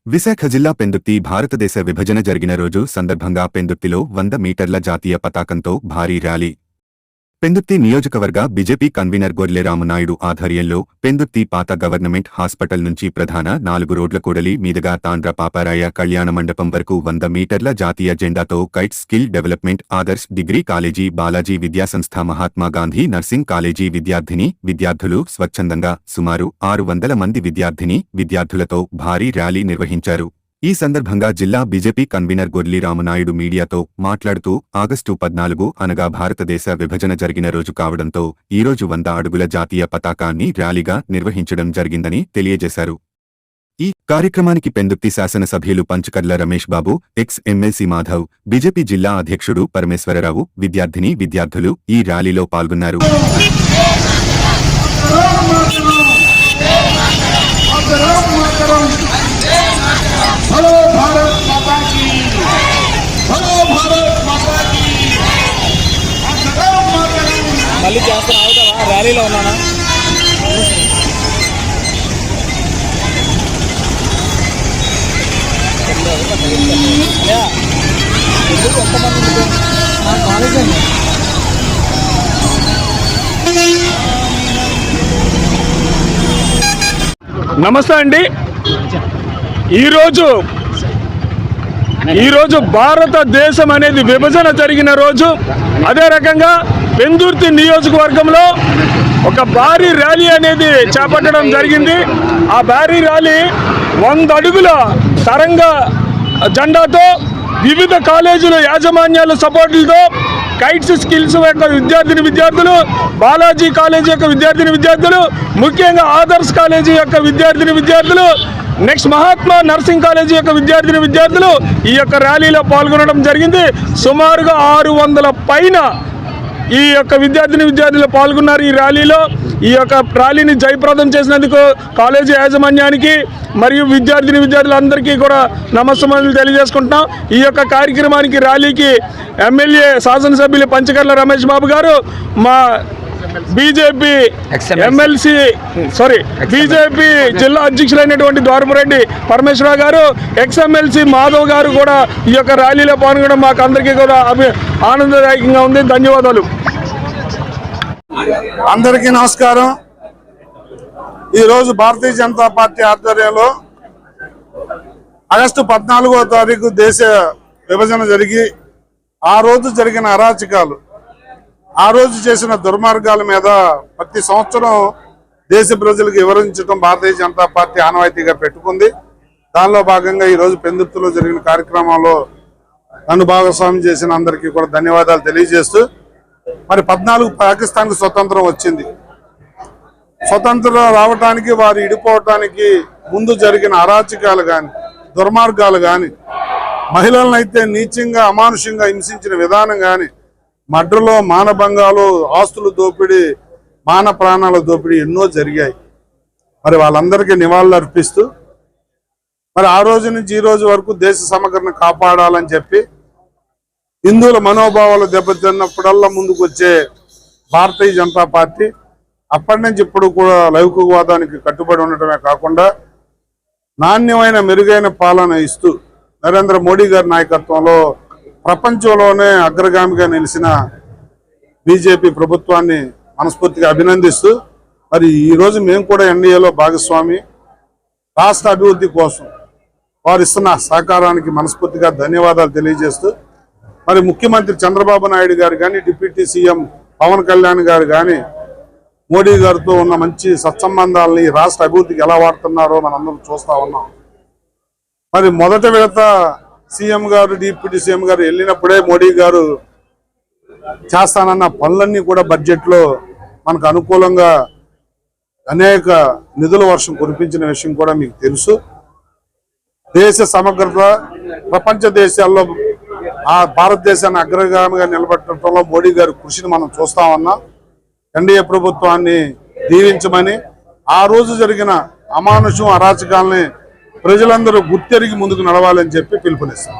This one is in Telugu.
విశాఖ జిల్లా పెందుర్తి భారతదేశ విభజన జరిగిన రోజు సందర్భంగా పెందుర్తిలో 100 మీటర్ల జాతీయ పతాకంతో భారీ ర్యాలీ. పెందుర్తి నియోజకవర్గ బీజేపీ కన్వీనర్ గొర్లె రామనాయుడు ఆధ్వర్యంలో పెందుర్తి పాత గవర్నమెంట్ హాస్పిటల్ నుంచి ప్రధాన 4 రోడ్ల కూడలి మీదుగా తాండ్ర పాపారాయ కళ్యాణ మండపం వరకు 100 మీటర్ల జాతీయ జెండాతో kite skill development Adarsh degree college Balaji విద్యాసంస్థ మహాత్మా గాంధీ నర్సింగ్ కాలేజీ విద్యార్థులు స్వచ్ఛందంగా సుమారు 600 మంది విద్యార్థులతో భారీ ర్యాలీ నిర్వహించారు. ఈ సందర్భంగా జిల్లా బీజేపీ కన్వీనర్ గొర్లె రామనాయుడు మీడియాతో మాట్లాడుతూ ఆగస్టు 14 అనగా భారతదేశ విభజన జరిగిన రోజు కావడంతో ఈరోజు 100 అడుగుల జాతీయ పతాకాన్ని ర్యాలీగా నిర్వహించడం జరిగిందని తెలియజేశారు. ఈ కార్యక్రమానికి పెందుర్తి శాసనసభ్యులు Panchakarla Ramesh Babu, X MLC Madhav, BJP జిల్లా అధ్యక్షుడు పరమేశ్వరరావు, విద్యార్థులు ఈ ర్యాలీలో పాల్గొన్నారు. మళ్ళీ చేస్తాను అవుతావా? ర్యాలీలో ఉన్నానా? నమస్తే అండి. ఈరోజు భారతదేశం అనేది విభజన జరిగిన రోజు. అదే రకంగా పెందుర్తి నియోజకవర్గంలో ఒక భారీ ర్యాలీ అనేది చేపట్టడం జరిగింది. ఆ భారీ ర్యాలీ 100 అడుగుల తరంగ జెండాతో వివిధ కాలేజీల యాజమాన్యాల సపోర్టులతో కైట్స్ స్కిల్స్ యొక్క విద్యార్థులు, బాలాజీ కాలేజీ యొక్క విద్యార్థులు, ముఖ్యంగా ఆదర్శ్ కాలేజీ యొక్క విద్యార్థులు, నెక్స్ట్ మహాత్మా నర్సింగ్ కాలేజీ యొక్క విద్యార్థులు ఈ యొక్క ర్యాలీలో పాల్గొనడం జరిగింది. సుమారుగా 600 పైన ఈ యొక్క విద్యార్థులు పాల్గొన్నారు ఈ ర్యాలీలో. ఈ యొక్క ర్యాలీని జయప్రదం చేసినందుకు కాలేజీ యాజమాన్యానికి మరియు విద్యార్థులందరికీ కూడా నమస్కారాలు తెలియజేసుకుంటున్నాం. ఈ యొక్క కార్యక్రమానికి ర్యాలీకి ఎమ్మెల్యే శాసనసభ్యులు పంచకర్ల రమేష్ బాబు గారు, మా బీజేపీ జిల్లా అధ్యక్షులైనటువంటి ద్వారపురెడ్డి పరమేశ్వరరావు గారు, ఎక్స్ఎమ్మెల్సీ మాధవ్ గారు కూడా ఈ యొక్క ర్యాలీలో పాల్గొనడం మాకు అందరికీ కూడా ఆనందదాయకంగా ఉంది. ధన్యవాదాలు. అందరికీ నమస్కారం. ఈరోజు భారతీయ జనతా పార్టీ ఆధ్వర్యంలో ఆగస్టు 14వ తారీఖు దేశ విభజన జరిగి ఆ రోజు జరిగిన అరాచకాలు, ఆ రోజు చేసిన దుర్మార్గాల మీద ప్రతి సంవత్సరం దేశ ప్రజలకు వివరించడం భారతీయ జనతా పార్టీ ఆనవాయితీగా పెట్టుకుంది. దానిలో భాగంగా ఈరోజు పెందుర్తిలో జరిగిన కార్యక్రమంలో నన్ను భాగస్వామ్యం చేసిన అందరికీ కూడా ధన్యవాదాలు తెలియజేస్తూ, మరి 14 పాకిస్తాన్కి స్వతంత్రం వచ్చింది. స్వతంత్రం రావటానికి, వారు ఇడిపోవటానికి ముందు జరిగిన అరాచకాలు కానీ, దుర్మార్గాలు కానీ, మహిళలను అయితే నీచంగా అమానుషంగా హింసించిన విధానం కానీ, మడ్రలో మానభంగాలు, ఆస్తులు దోపిడీ, మాన ప్రాణాల దోపిడీ ఎన్నో జరిగాయి. మరి వాళ్ళందరికీ నివాళులు అర్పిస్తూ మరి ఆ రోజు నుంచి ఈ రోజు వరకు దేశ సమగ్రతను కాపాడాలని చెప్పి హిందువుల మనోభావాలు దెబ్బతిన్నప్పుడల్లా ముందుకు వచ్చే భారతీయ జనతా పార్టీ అప్పటి నుంచి ఇప్పుడు కూడా లౌకికవాదానికి కట్టుబడి ఉండటమే కాకుండా నాణ్యమైన మెరుగైన పాలన ఇస్తూ నరేంద్ర మోడీ గారి నాయకత్వంలో ప్రపంచంలోనే అగ్రగామిగా నిలిచిన బీజేపీ ప్రభుత్వాన్ని మనస్ఫూర్తిగా అభినందిస్తూ, మరి ఈరోజు మేము కూడా ఎన్డీఏలో భాగస్వామి, రాష్ట్ర అభివృద్ధి కోసం వారు ఇస్తున్న సహకారానికి మనస్ఫూర్తిగా ధన్యవాదాలు తెలియజేస్తూ, మరి ముఖ్యమంత్రి చంద్రబాబు నాయుడు గారు కానీ, డిప్యూటీ సీఎం పవన్ కళ్యాణ్ గారు కానీ మోడీ గారితో ఉన్న మంచి సత్సంబంధాలని రాష్ట్ర అభివృద్ధికి ఎలా వాడుతున్నారో మనందరం చూస్తూ ఉన్నాం. మరి మొదట విడత సీఎం గారు, డిప్యూటీ సీఎం గారు వెళ్ళినప్పుడే మోడీ గారు చేస్తానన్న పనులన్నీ కూడా బడ్జెట్లో మనకు అనుకూలంగా అనేక నిధుల వర్షం కురిపించిన విషయం కూడా మీకు తెలుసు. దేశ సమగ్రత ప్రపంచ దేశాల్లో ఆ భారతదేశాన్ని అగ్రగామిగా నిలబెట్టడంలో మోడీ గారి కృషిని మనం చూస్తా ఉన్నాం. ఎన్డీఏ ప్రభుత్వాన్ని దీవించమని, ఆ రోజు జరిగిన అమానుషం అరాచకాలని ప్రజలందరూ గుర్తెరిగి ముందుకు నడవాలని చెప్పి పిలుపునిస్తాం.